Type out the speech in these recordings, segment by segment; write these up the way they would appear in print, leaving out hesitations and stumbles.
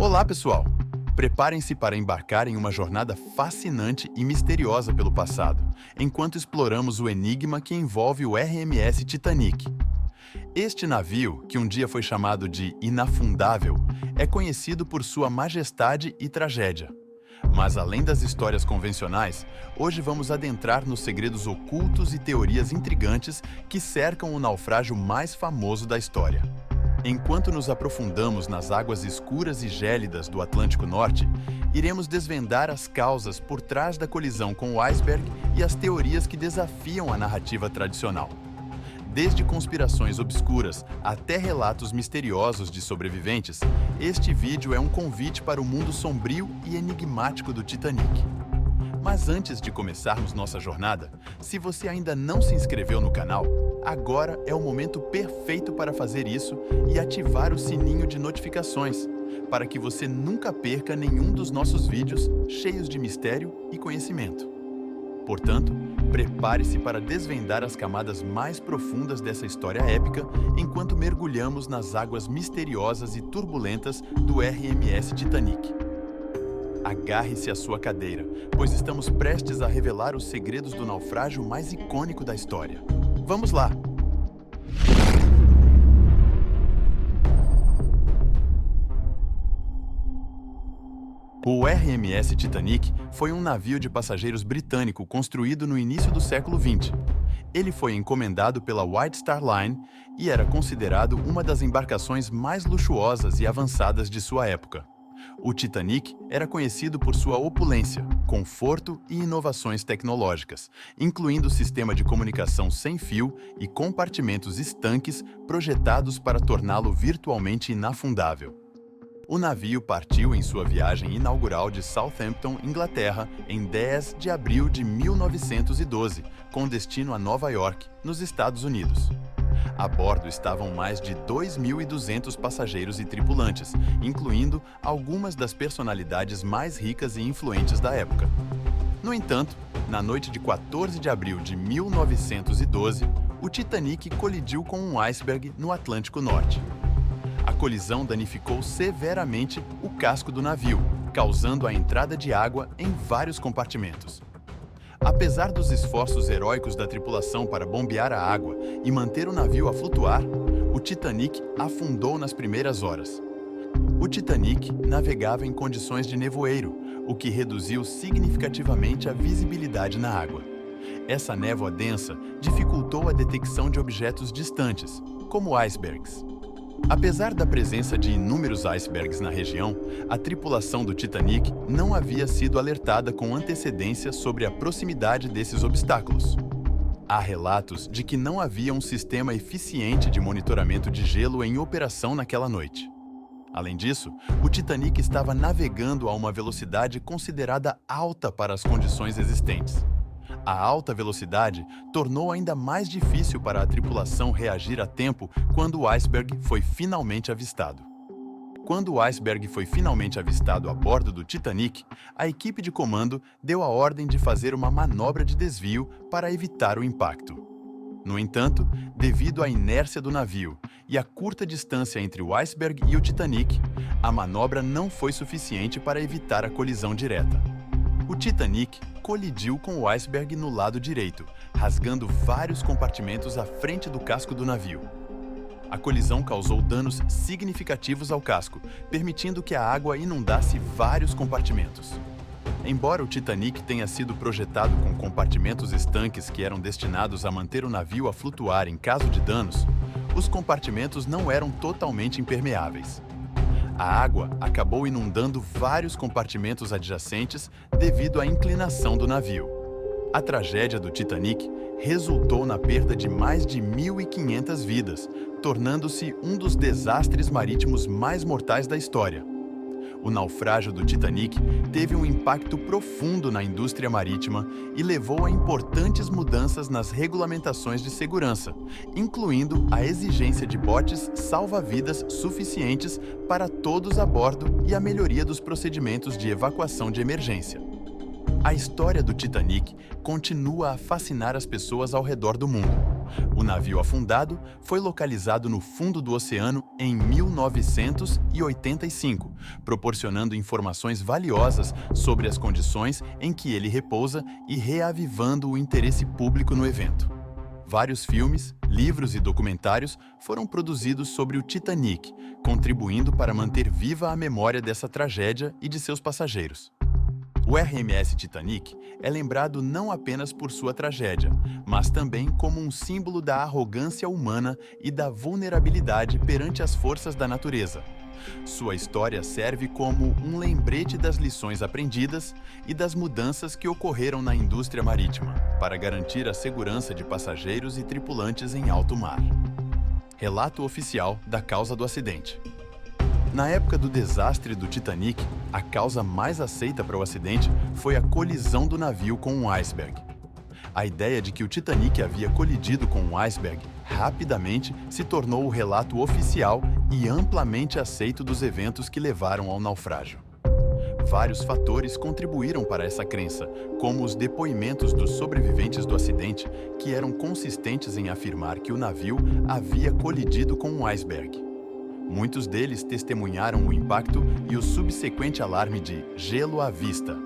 Olá, pessoal! Preparem-se para embarcar em uma jornada fascinante e misteriosa pelo passado, enquanto exploramos o enigma que envolve o RMS Titanic. Este navio, que um dia foi chamado de Inafundável, é conhecido por sua majestade e tragédia. Mas além das histórias convencionais, hoje vamos adentrar nos segredos ocultos e teorias intrigantes que cercam o naufrágio mais famoso da história. Enquanto nos aprofundamos nas águas escuras e gélidas do Atlântico Norte, iremos desvendar as causas por trás da colisão com o iceberg e as teorias que desafiam a narrativa tradicional. Desde conspirações obscuras até relatos misteriosos de sobreviventes, este vídeo é um convite para o mundo sombrio e enigmático do Titanic. Mas antes de começarmos nossa jornada, se você ainda não se inscreveu no canal, agora é o momento perfeito para fazer isso e ativar o sininho de notificações, para que você nunca perca nenhum dos nossos vídeos cheios de mistério e conhecimento. Portanto, prepare-se para desvendar as camadas mais profundas dessa história épica enquanto mergulhamos nas águas misteriosas e turbulentas do RMS Titanic. Agarre-se à sua cadeira, pois estamos prestes a revelar os segredos do naufrágio mais icônico da história. Vamos lá! O RMS Titanic foi um navio de passageiros britânico construído no início do século XX. Ele foi encomendado pela White Star Line e era considerado uma das embarcações mais luxuosas e avançadas de sua época. O Titanic era conhecido por sua opulência, conforto e inovações tecnológicas, incluindo sistema de comunicação sem fio e compartimentos estanques projetados para torná-lo virtualmente inafundável. O navio partiu em sua viagem inaugural de Southampton, Inglaterra, em 10 de abril de 1912, com destino a Nova York, nos Estados Unidos. A bordo estavam mais de 2.200 passageiros e tripulantes, incluindo algumas das personalidades mais ricas e influentes da época. No entanto, na noite de 14 de abril de 1912, o Titanic colidiu com um iceberg no Atlântico Norte. A colisão danificou severamente o casco do navio, causando a entrada de água em vários compartimentos. Apesar dos esforços heróicos da tripulação para bombear a água e manter o navio a flutuar, o Titanic afundou nas primeiras horas. O Titanic navegava em condições de nevoeiro, o que reduziu significativamente a visibilidade na água. Essa névoa densa dificultou a detecção de objetos distantes, como icebergs. Apesar da presença de inúmeros icebergs na região, a tripulação do Titanic não havia sido alertada com antecedência sobre a proximidade desses obstáculos. Há relatos de que não havia um sistema eficiente de monitoramento de gelo em operação naquela noite. Além disso, o Titanic estava navegando a uma velocidade considerada alta para as condições existentes. A alta velocidade tornou ainda mais difícil para a tripulação reagir a tempo quando o iceberg foi finalmente avistado. Quando o iceberg foi finalmente avistado a bordo do Titanic, a equipe de comando deu a ordem de fazer uma manobra de desvio para evitar o impacto. No entanto, devido à inércia do navio e à curta distância entre o iceberg e o Titanic, a manobra não foi suficiente para evitar a colisão direta. O Titanic colidiu com o iceberg no lado direito, rasgando vários compartimentos à frente do casco do navio. A colisão causou danos significativos ao casco, permitindo que a água inundasse vários compartimentos. Embora o Titanic tenha sido projetado com compartimentos estanques que eram destinados a manter o navio a flutuar em caso de danos, os compartimentos não eram totalmente impermeáveis. A água acabou inundando vários compartimentos adjacentes devido à inclinação do navio. A tragédia do Titanic resultou na perda de mais de 1.500 vidas, tornando-se um dos desastres marítimos mais mortais da história. O naufrágio do Titanic teve um impacto profundo na indústria marítima e levou a importantes mudanças nas regulamentações de segurança, incluindo a exigência de botes salva-vidas suficientes para todos a bordo e a melhoria dos procedimentos de evacuação de emergência. A história do Titanic continua a fascinar as pessoas ao redor do mundo. O navio afundado foi localizado no fundo do oceano em 1985, proporcionando informações valiosas sobre as condições em que ele repousa e reavivando o interesse público no evento. Vários filmes, livros e documentários foram produzidos sobre o Titanic, contribuindo para manter viva a memória dessa tragédia e de seus passageiros. O RMS Titanic é lembrado não apenas por sua tragédia, mas também como um símbolo da arrogância humana e da vulnerabilidade perante as forças da natureza. Sua história serve como um lembrete das lições aprendidas e das mudanças que ocorreram na indústria marítima para garantir a segurança de passageiros e tripulantes em alto mar. Relato oficial da causa do acidente. Na época do desastre do Titanic, a causa mais aceita para o acidente foi a colisão do navio com um iceberg. A ideia de que o Titanic havia colidido com um iceberg rapidamente se tornou o relato oficial e amplamente aceito dos eventos que levaram ao naufrágio. Vários fatores contribuíram para essa crença, como os depoimentos dos sobreviventes do acidente, que eram consistentes em afirmar que o navio havia colidido com um iceberg. Muitos deles testemunharam o impacto e o subsequente alarme de gelo à vista.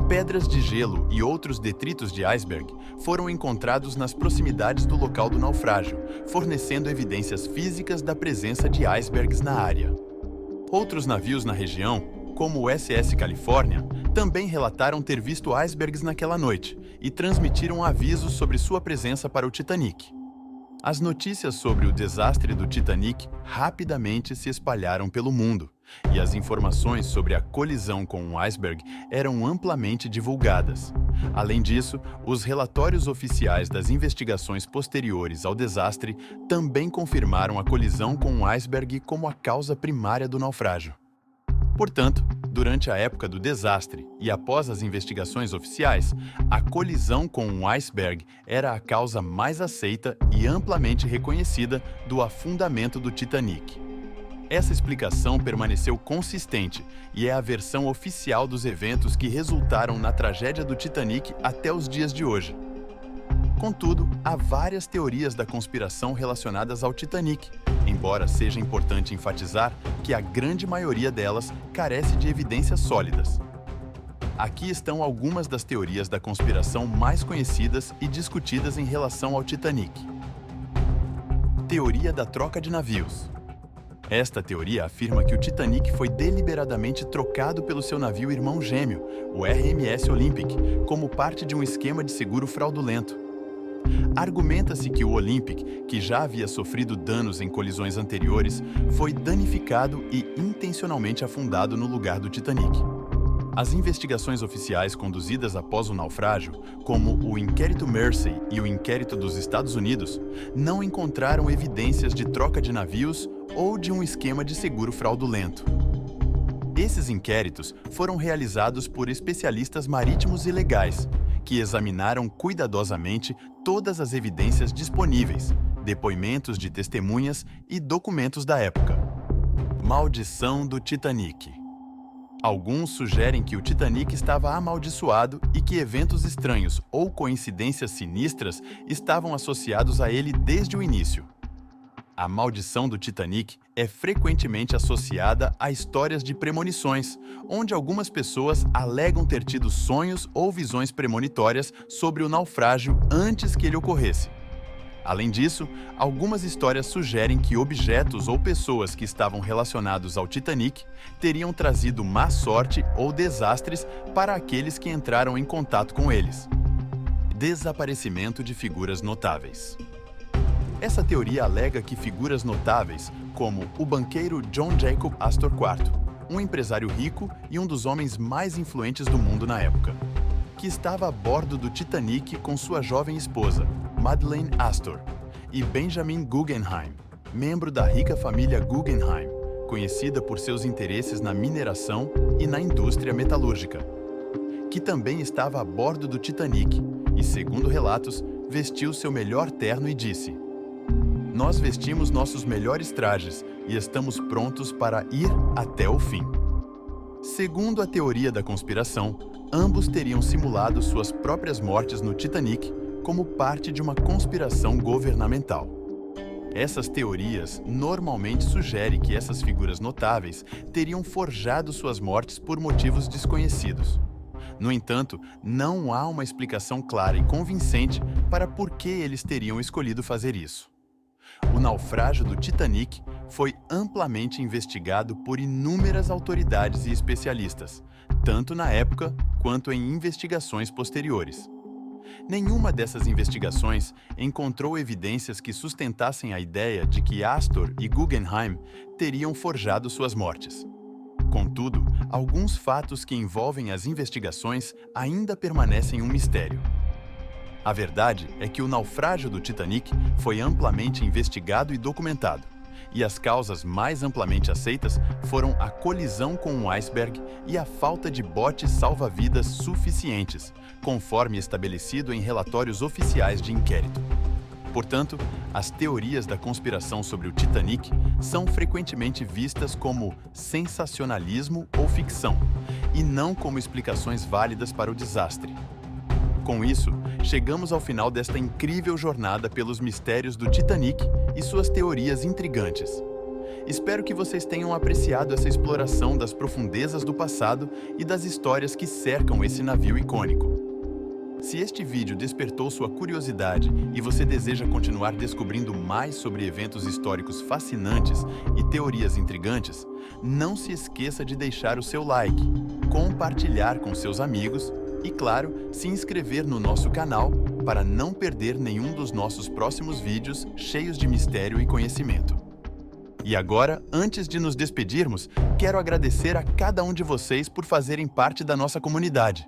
Pedras de gelo e outros detritos de iceberg foram encontrados nas proximidades do local do naufrágio, fornecendo evidências físicas da presença de icebergs na área. Outros navios na região, como o SS California, também relataram ter visto icebergs naquela noite e transmitiram avisos sobre sua presença para o Titanic. As notícias sobre o desastre do Titanic rapidamente se espalharam pelo mundo, e as informações sobre a colisão com um iceberg eram amplamente divulgadas. Além disso, os relatórios oficiais das investigações posteriores ao desastre também confirmaram a colisão com um iceberg como a causa primária do naufrágio. Portanto, durante a época do desastre e após as investigações oficiais, a colisão com um iceberg era a causa mais aceita e amplamente reconhecida do afundamento do Titanic. Essa explicação permaneceu consistente e é a versão oficial dos eventos que resultaram na tragédia do Titanic até os dias de hoje. Contudo, há várias teorias da conspiração relacionadas ao Titanic, embora seja importante enfatizar que a grande maioria delas carece de evidências sólidas. Aqui estão algumas das teorias da conspiração mais conhecidas e discutidas em relação ao Titanic. Teoria da troca de navios. Esta teoria afirma que o Titanic foi deliberadamente trocado pelo seu navio irmão gêmeo, o RMS Olympic, como parte de um esquema de seguro fraudulento. Argumenta-se que o Olympic, que já havia sofrido danos em colisões anteriores, foi danificado e intencionalmente afundado no lugar do Titanic. As investigações oficiais conduzidas após o naufrágio, como o Inquérito Mersey e o Inquérito dos Estados Unidos, não encontraram evidências de troca de navios ou de um esquema de seguro fraudulento. Esses inquéritos foram realizados por especialistas marítimos e legais, que examinaram cuidadosamente todas as evidências disponíveis, depoimentos de testemunhas e documentos da época. Maldição do Titanic. Alguns sugerem que o Titanic estava amaldiçoado e que eventos estranhos ou coincidências sinistras estavam associados a ele desde o início. A maldição do Titanic é frequentemente associada a histórias de premonições, onde algumas pessoas alegam ter tido sonhos ou visões premonitórias sobre o naufrágio antes que ele ocorresse. Além disso, algumas histórias sugerem que objetos ou pessoas que estavam relacionados ao Titanic teriam trazido má sorte ou desastres para aqueles que entraram em contato com eles. Desaparecimento de figuras notáveis. Essa teoria alega que figuras notáveis, como o banqueiro John Jacob Astor IV, um empresário rico e um dos homens mais influentes do mundo na época, que estava a bordo do Titanic com sua jovem esposa, Madeleine Astor, e Benjamin Guggenheim, membro da rica família Guggenheim, conhecida por seus interesses na mineração e na indústria metalúrgica, que também estava a bordo do Titanic e, segundo relatos, vestiu seu melhor terno e disse: "Nós vestimos nossos melhores trajes e estamos prontos para ir até o fim." Segundo a teoria da conspiração, ambos teriam simulado suas próprias mortes no Titanic, como parte de uma conspiração governamental. Essas teorias normalmente sugerem que essas figuras notáveis teriam forjado suas mortes por motivos desconhecidos. No entanto, não há uma explicação clara e convincente para por que eles teriam escolhido fazer isso. O naufrágio do Titanic foi amplamente investigado por inúmeras autoridades e especialistas, tanto na época quanto em investigações posteriores. Nenhuma dessas investigações encontrou evidências que sustentassem a ideia de que Astor e Guggenheim teriam forjado suas mortes. Contudo, alguns fatos que envolvem as investigações ainda permanecem um mistério. A verdade é que o naufrágio do Titanic foi amplamente investigado e documentado, e as causas mais amplamente aceitas foram a colisão com um iceberg e a falta de botes salva-vidas suficientes, conforme estabelecido em relatórios oficiais de inquérito. Portanto, as teorias da conspiração sobre o Titanic são frequentemente vistas como sensacionalismo ou ficção, e não como explicações válidas para o desastre. Com isso, chegamos ao final desta incrível jornada pelos mistérios do Titanic e suas teorias intrigantes. Espero que vocês tenham apreciado essa exploração das profundezas do passado e das histórias que cercam esse navio icônico. Se este vídeo despertou sua curiosidade e você deseja continuar descobrindo mais sobre eventos históricos fascinantes e teorias intrigantes, não se esqueça de deixar o seu like, compartilhar com seus amigos e, claro, se inscrever no nosso canal para não perder nenhum dos nossos próximos vídeos cheios de mistério e conhecimento. E agora, antes de nos despedirmos, quero agradecer a cada um de vocês por fazerem parte da nossa comunidade.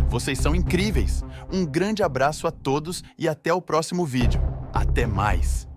Vocês são incríveis! Um grande abraço a todos e até o próximo vídeo. Até mais!